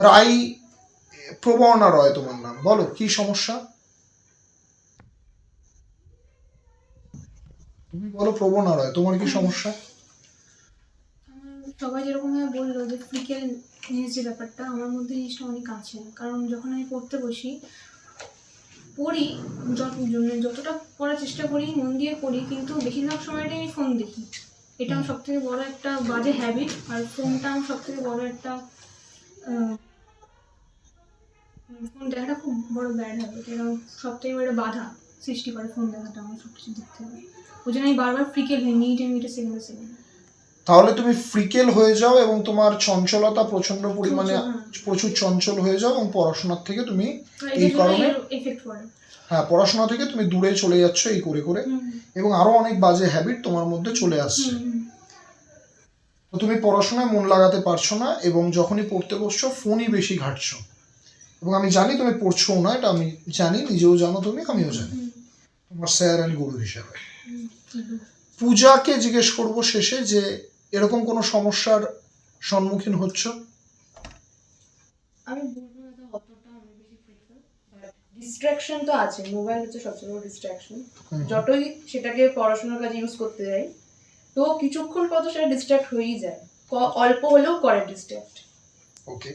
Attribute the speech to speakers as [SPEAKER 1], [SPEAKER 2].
[SPEAKER 1] রাই প্রবর্ণা রয় তোমার নাম, বলো কি সমস্যা? তুমি বলো প্রবর্ণা রয়, তোমার কি সমস্যা?
[SPEAKER 2] সবাই যেরকম ভাবে বললো যে ফ্রিকেল জিনিস, যে ব্যাপারটা আমার মধ্যে জিনিসটা অনেক আছে। কারণ যখন আমি পড়তে বসি, পড়ি যতটা পড়ার চেষ্টা করি, মন দিয়ে পড়ি, কিন্তু বেশিরভাগ সময়টাই আমি ফোন দেখি। এটা আমার সব থেকে বড় একটা বাজে হ্যাবিট। আর ফোনটা আমার সব থেকে বড় একটা ফোন দেখাটা খুব বড় ব্যাড হ্যাবিট। এটা সব থেকে বড় বাধা সৃষ্টি করে ফোন দেখাটা আমার সব কিছু দিক থেকে। ওই জন্য আমি বারবার ফ্রিকেল হই, মিনিটে সেকেন্ডে সেকেন্ডে।
[SPEAKER 1] তাহলে তুমি ফ্রিকেল হয়ে যাও এবং তোমার চঞ্চলতা প্রচন্ড পরিমাণে, প্রচুর চঞ্চল হয়ে যাও এবং পড়াশোনার থেকে তুমি এই কারণে
[SPEAKER 2] এফেক্ট করে।
[SPEAKER 1] হ্যাঁ, পড়াশোনা থেকে তুমি দূরে চলে যাচ্ছ এই করে করে, এবং আরো অনেক বাজে হ্যাবিট তোমার মধ্যে চলে আসছে। তো তুমি পড়াশোনায় মন লাগাতে পারছো না এবং যখনই পড়তে বসছো ফোনই বেশি ঘাঁটছো। এবং আমি জানি তুমি পড়ছো না, এটা আমি জানি, নিজেও জানো তুমি, আমিও জানি, তোমার স্যার অ্যান্ড গুরু হিসাবে। পূজাকে জিজ্ঞেস করব শেষে যে এরকম কোনো সমস্যার সম্মুখীন হচ্ছ?
[SPEAKER 3] আমি বলবো না তো অতটা আমি বেশি প্রিফার, বাট ডিস্ট্রাকশন তো আছে। মোবাইল হচ্ছে সবচেয়ে বড় ডিস্ট্রাকশন। যতই সেটাকে পড়াশোনার কাজে ইউজ করতে যাই, তো কিছুক্ষণ পর তো সেটা ডিস্ট্রাক্ট হয়েই যায়, অল্প হলেও করে ডিস্ট্রাক্ট।
[SPEAKER 1] ওকে।